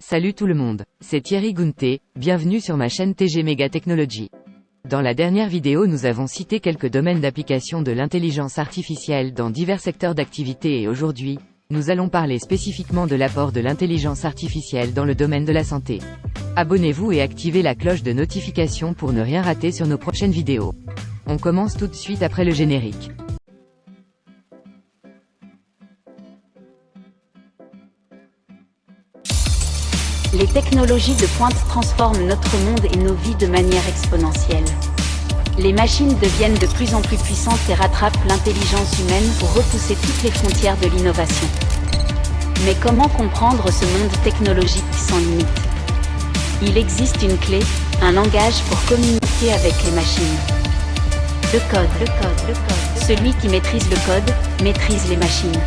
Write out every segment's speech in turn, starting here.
Salut tout le monde, c'est Thierry Gounté, bienvenue sur ma chaîne TG Mega Technology. Dans la dernière vidéo nous avons cité quelques domaines d'application de l'intelligence artificielle dans divers secteurs d'activité et aujourd'hui, nous allons parler spécifiquement de l'apport de l'intelligence artificielle dans le domaine de la santé. Abonnez-vous et activez la cloche de notification pour ne rien rater sur nos prochaines vidéos. On commence tout de suite après le générique. Les technologies de pointe transforment notre monde et nos vies de manière exponentielle. Les machines deviennent de plus en plus puissantes et rattrapent l'intelligence humaine pour repousser toutes les frontières de l'innovation. Mais comment comprendre ce monde technologique sans limite? Il existe une clé, un langage pour communiquer avec les machines. Le code. Celui qui maîtrise le code, maîtrise les machines.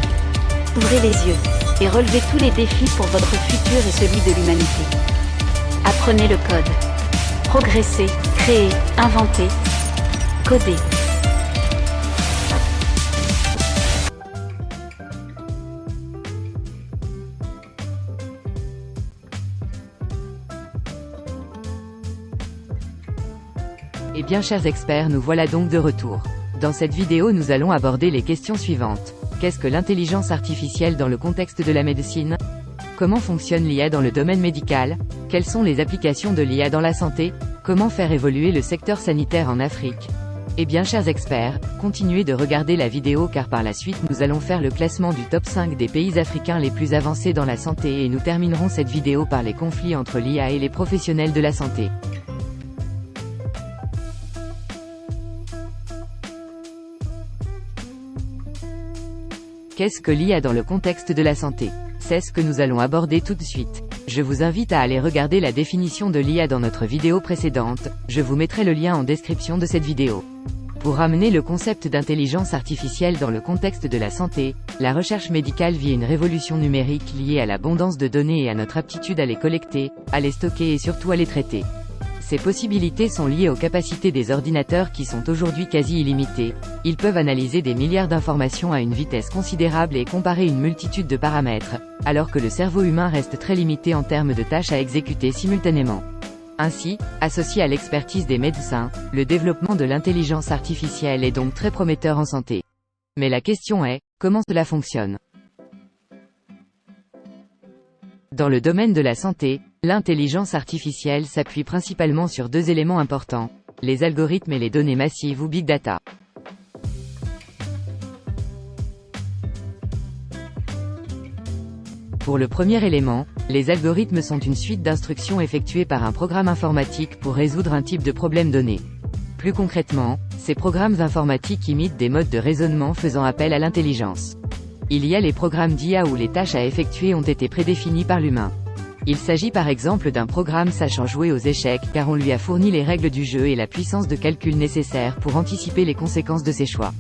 Ouvrez les yeux et relevez tous les défis pour votre futur et celui de l'humanité. Apprenez le code. Progressez, créez, inventez, codez. Eh bien chers experts, nous voilà donc de retour. Dans cette vidéo nous allons aborder les questions suivantes. Qu'est-ce que l'intelligence artificielle dans le contexte de la médecine? Comment fonctionne l'IA dans le domaine médical? Quelles sont les applications de l'IA dans la santé? Comment faire évoluer le secteur sanitaire en Afrique? Eh bien chers experts, continuez de regarder la vidéo car par la suite nous allons faire le classement du top 5 des pays africains les plus avancés dans la santé et nous terminerons cette vidéo par les conflits entre l'IA et les professionnels de la santé. Qu'est-ce que l'IA dans le contexte de la santé? C'est ce que nous allons aborder tout de suite. Je vous invite à aller regarder la définition de l'IA dans notre vidéo précédente, je vous mettrai le lien en description de cette vidéo. Pour ramener le concept d'intelligence artificielle dans le contexte de la santé, la recherche médicale vit une révolution numérique liée à l'abondance de données et à notre aptitude à les collecter, à les stocker et surtout à les traiter. Ces possibilités sont liées aux capacités des ordinateurs qui sont aujourd'hui quasi illimitées. Ils peuvent analyser des milliards d'informations à une vitesse considérable et comparer une multitude de paramètres, alors que le cerveau humain reste très limité en termes de tâches à exécuter simultanément. Ainsi, associé à l'expertise des médecins, le développement de l'intelligence artificielle est donc très prometteur en santé. Mais la question est, comment cela fonctionne? Dans le domaine de la santé, l'intelligence artificielle s'appuie principalement sur deux éléments importants, les algorithmes et les données massives ou big data. Pour le premier élément, les algorithmes sont une suite d'instructions effectuées par un programme informatique pour résoudre un type de problème donné. Plus concrètement, ces programmes informatiques imitent des modes de raisonnement faisant appel à l'intelligence. Il y a les programmes d'IA où les tâches à effectuer ont été prédéfinies par l'humain. Il s'agit par exemple d'un programme sachant jouer aux échecs car on lui a fourni les règles du jeu et la puissance de calcul nécessaire pour anticiper les conséquences de ses choix.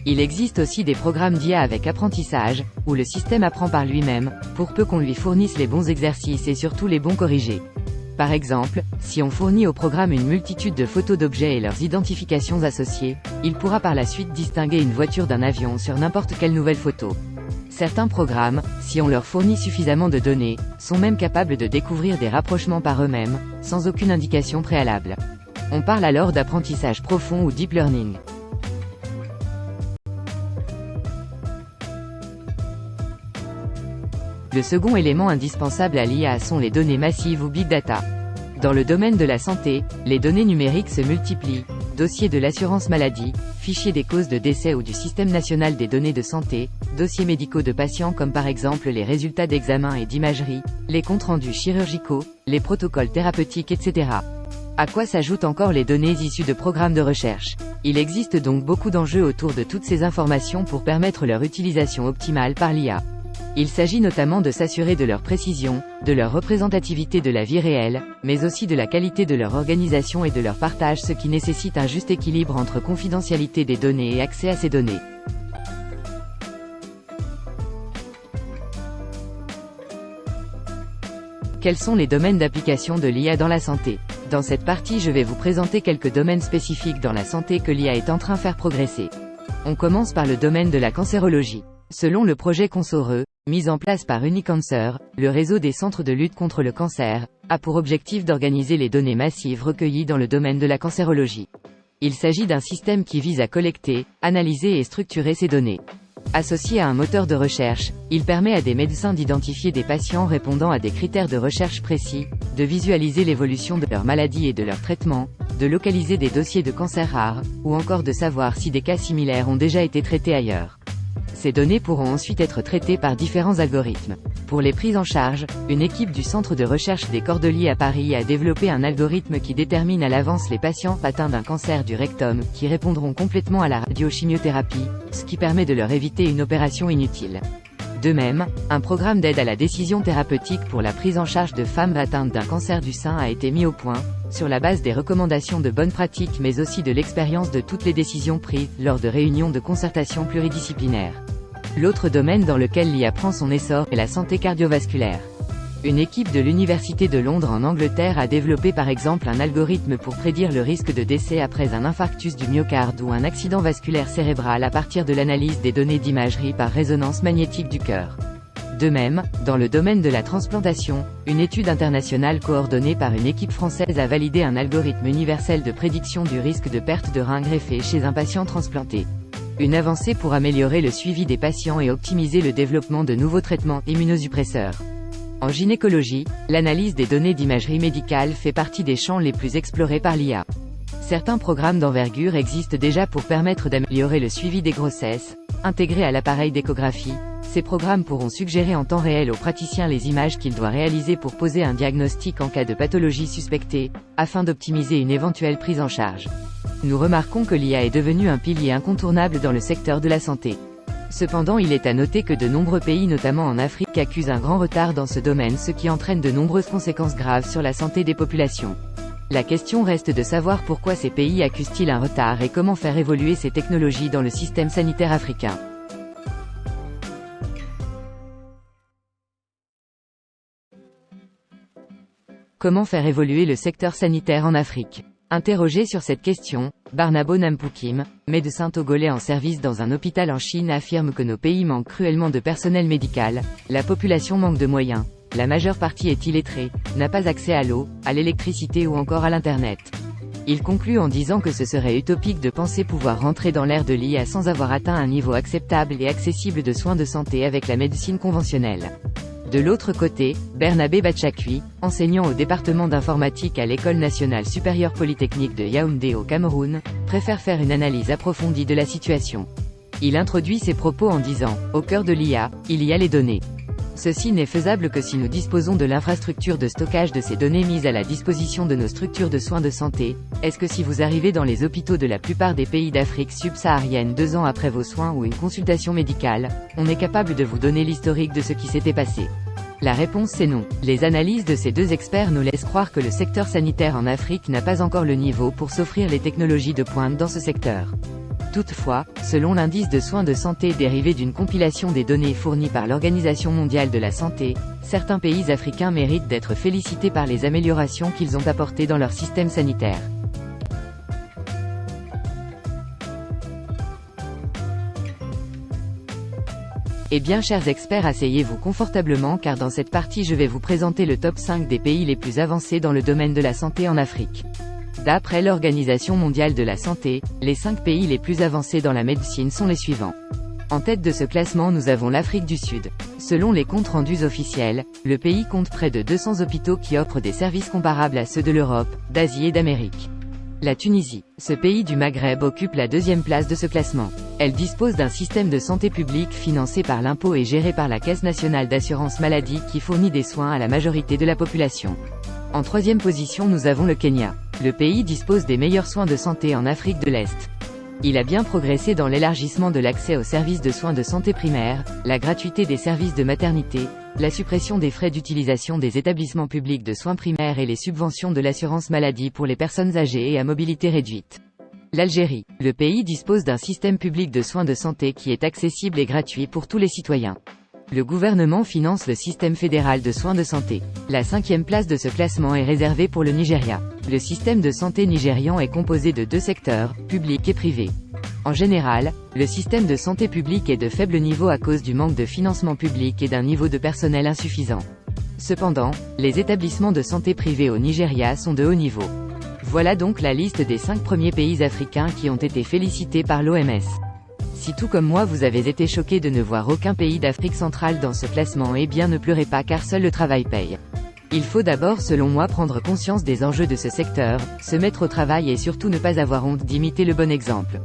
Il existe aussi des programmes d'IA avec apprentissage, où le système apprend par lui-même, pour peu qu'on lui fournisse les bons exercices et surtout les bons corrigés. Par exemple, si on fournit au programme une multitude de photos d'objets et leurs identifications associées, il pourra par la suite distinguer une voiture d'un avion sur n'importe quelle nouvelle photo. Certains programmes, si on leur fournit suffisamment de données, sont même capables de découvrir des rapprochements par eux-mêmes, sans aucune indication préalable. On parle alors d'apprentissage profond ou deep learning. Le second élément indispensable à l'IA sont les données massives ou big data. Dans le domaine de la santé, les données numériques se multiplient, dossiers de l'assurance maladie, fichiers des causes de décès ou du système national des données de santé, dossiers médicaux de patients comme par exemple les résultats d'examens et d'imagerie, les comptes rendus chirurgicaux, les protocoles thérapeutiques, etc. À quoi s'ajoutent encore les données issues de programmes de recherche? Il existe donc beaucoup d'enjeux autour de toutes ces informations pour permettre leur utilisation optimale par l'IA. Il s'agit notamment de s'assurer de leur précision, de leur représentativité de la vie réelle, mais aussi de la qualité de leur organisation et de leur partage, ce qui nécessite un juste équilibre entre confidentialité des données et accès à ces données. Quels sont les domaines d'application de l'IA dans la santé? Dans cette partie je vais vous présenter quelques domaines spécifiques dans la santé que l'IA est en train de faire progresser. On commence par le domaine de la cancérologie. Selon le projet Consoreux, mis en place par Unicancer, le réseau des centres de lutte contre le cancer, a pour objectif d'organiser les données massives recueillies dans le domaine de la cancérologie. Il s'agit d'un système qui vise à collecter, analyser et structurer ces données. Associé à un moteur de recherche, il permet à des médecins d'identifier des patients répondant à des critères de recherche précis, de visualiser l'évolution de leur maladie et de leur traitement, de localiser des dossiers de cancer rares, ou encore de savoir si des cas similaires ont déjà été traités ailleurs. Ces données pourront ensuite être traitées par différents algorithmes. Pour les prises en charge, une équipe du Centre de recherche des Cordeliers à Paris a développé un algorithme qui détermine à l'avance les patients atteints d'un cancer du rectum, qui répondront complètement à la radiochimiothérapie, ce qui permet de leur éviter une opération inutile. De même, un programme d'aide à la décision thérapeutique pour la prise en charge de femmes atteintes d'un cancer du sein a été mis au point, sur la base des recommandations de bonnes pratiques mais aussi de l'expérience de toutes les décisions prises lors de réunions de concertation pluridisciplinaires. L'autre domaine dans lequel l'IA prend son essor est la santé cardiovasculaire. Une équipe de l'Université de Londres en Angleterre a développé par exemple un algorithme pour prédire le risque de décès après un infarctus du myocarde ou un accident vasculaire cérébral à partir de l'analyse des données d'imagerie par résonance magnétique du cœur. De même, dans le domaine de la transplantation, une étude internationale coordonnée par une équipe française a validé un algorithme universel de prédiction du risque de perte de rein greffé chez un patient transplanté. Une avancée pour améliorer le suivi des patients et optimiser le développement de nouveaux traitements immunosuppresseurs. En gynécologie, l'analyse des données d'imagerie médicale fait partie des champs les plus explorés par l'IA. Certains programmes d'envergure existent déjà pour permettre d'améliorer le suivi des grossesses. Intégrés à l'appareil d'échographie, ces programmes pourront suggérer en temps réel au praticien les images qu'il doit réaliser pour poser un diagnostic en cas de pathologie suspectée, afin d'optimiser une éventuelle prise en charge. Nous remarquons que l'IA est devenue un pilier incontournable dans le secteur de la santé. Cependant, il est à noter que de nombreux pays, notamment en Afrique, accusent un grand retard dans ce domaine, ce qui entraîne de nombreuses conséquences graves sur la santé des populations. La question reste de savoir pourquoi ces pays accusent-ils un retard et comment faire évoluer ces technologies dans le système sanitaire africain. Comment faire évoluer le secteur sanitaire en Afrique ? Interrogé sur cette question, Barnabo Nampukim, médecin togolais en service dans un hôpital en Chine, affirme que nos pays manquent cruellement de personnel médical, la population manque de moyens, la majeure partie est illettrée, n'a pas accès à l'eau, à l'électricité ou encore à l'internet. Il conclut en disant que ce serait utopique de penser pouvoir rentrer dans l'ère de l'IA sans avoir atteint un niveau acceptable et accessible de soins de santé avec la médecine conventionnelle. De l'autre côté, Bernabé Batchakui, enseignant au département d'informatique à l'École nationale supérieure polytechnique de Yaoundé au Cameroun, préfère faire une analyse approfondie de la situation. Il introduit ses propos en disant « Au cœur de l'IA, il y a les données. Ceci n'est faisable que si nous disposons de l'infrastructure de stockage de ces données mises à la disposition de nos structures de soins de santé. Est-ce que si vous arrivez dans les hôpitaux de la plupart des pays d'Afrique subsaharienne 2 ans après vos soins ou une consultation médicale, on est capable de vous donner l'historique de ce qui s'était passé ? La réponse c'est non. Les analyses de ces deux experts nous laissent croire que le secteur sanitaire en Afrique n'a pas encore le niveau pour s'offrir les technologies de pointe dans ce secteur. Toutefois, selon l'indice de soins de santé dérivé d'une compilation des données fournies par l'Organisation mondiale de la santé, certains pays africains méritent d'être félicités par les améliorations qu'ils ont apportées dans leur système sanitaire. Eh bien chers experts, asseyez-vous confortablement car dans cette partie je vais vous présenter le top 5 des pays les plus avancés dans le domaine de la santé en Afrique. D'après l'Organisation mondiale de la santé, les 5 pays les plus avancés dans la médecine sont les suivants. En tête de ce classement nous avons l'Afrique du Sud. Selon les comptes rendus officiels, le pays compte près de 200 hôpitaux qui offrent des services comparables à ceux de l'Europe, d'Asie et d'Amérique. La Tunisie. Ce pays du Maghreb occupe la 2e place de ce classement. Elle dispose d'un système de santé publique financé par l'impôt et géré par la Caisse nationale d'assurance maladie qui fournit des soins à la majorité de la population. En 3e position nous avons le Kenya. Le pays dispose des meilleurs soins de santé en Afrique de l'Est. Il a bien progressé dans l'élargissement de l'accès aux services de soins de santé primaire, la gratuité des services de maternité, la suppression des frais d'utilisation des établissements publics de soins primaires et les subventions de l'assurance maladie pour les personnes âgées et à mobilité réduite. L'Algérie. Le pays dispose d'un système public de soins de santé qui est accessible et gratuit pour tous les citoyens. Le gouvernement finance le système fédéral de soins de santé. La 5e place de ce classement est réservée pour le Nigeria. Le système de santé nigérian est composé de 2 secteurs, public et privé. En général, le système de santé publique est de faible niveau à cause du manque de financement public et d'un niveau de personnel insuffisant. Cependant, les établissements de santé privés au Nigeria sont de haut niveau. Voilà donc la liste des 5 premiers pays africains qui ont été félicités par l'OMS. Si tout comme moi vous avez été choqué de ne voir aucun pays d'Afrique centrale dans ce classement, eh bien ne pleurez pas car seul le travail paye. Il faut d'abord selon moi prendre conscience des enjeux de ce secteur, se mettre au travail et surtout ne pas avoir honte d'imiter le bon exemple.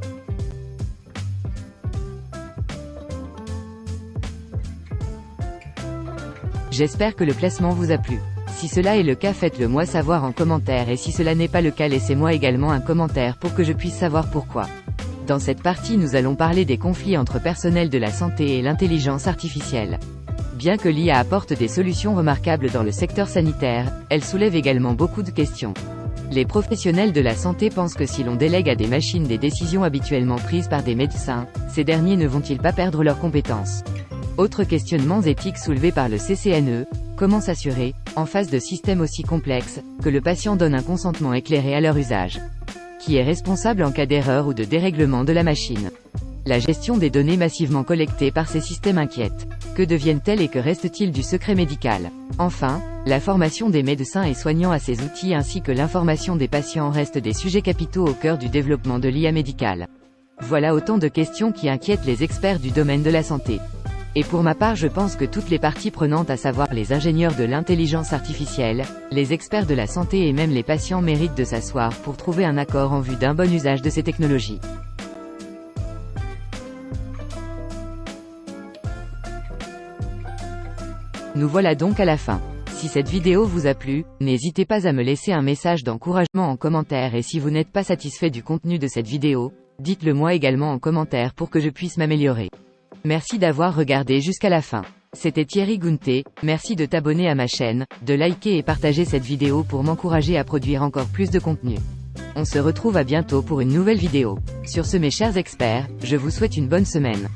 J'espère que le classement vous a plu. Si cela est le cas, faites-le moi savoir en commentaire, et si cela n'est pas le cas, laissez-moi également un commentaire pour que je puisse savoir pourquoi. Dans cette partie nous allons parler des conflits entre personnel de la santé et l'intelligence artificielle. Bien que l'IA apporte des solutions remarquables dans le secteur sanitaire, elle soulève également beaucoup de questions. Les professionnels de la santé pensent que si l'on délègue à des machines des décisions habituellement prises par des médecins, ces derniers ne vont-ils pas perdre leurs compétences ? Autres questionnements éthiques soulevés par le CCNE, comment s'assurer, en face de systèmes aussi complexes, que le patient donne un consentement éclairé à leur usage ? Qui est responsable en cas d'erreur ou de dérèglement de la machine ? La gestion des données massivement collectées par ces systèmes inquiète. Que deviennent-elles et que reste-t-il du secret médical ? Enfin, la formation des médecins et soignants à ces outils ainsi que l'information des patients restent des sujets capitaux au cœur du développement de l'IA médicale. Voilà autant de questions qui inquiètent les experts du domaine de la santé. Et pour ma part, je pense que toutes les parties prenantes, à savoir les ingénieurs de l'intelligence artificielle, les experts de la santé et même les patients, méritent de s'asseoir pour trouver un accord en vue d'un bon usage de ces technologies. Nous voilà donc à la fin. Si cette vidéo vous a plu, n'hésitez pas à me laisser un message d'encouragement en commentaire, et si vous n'êtes pas satisfait du contenu de cette vidéo, dites-le moi également en commentaire pour que je puisse m'améliorer. Merci d'avoir regardé jusqu'à la fin. C'était Thierry Gounté, merci de t'abonner à ma chaîne, de liker et partager cette vidéo pour m'encourager à produire encore plus de contenu. On se retrouve à bientôt pour une nouvelle vidéo. Sur ce mes chers experts, je vous souhaite une bonne semaine.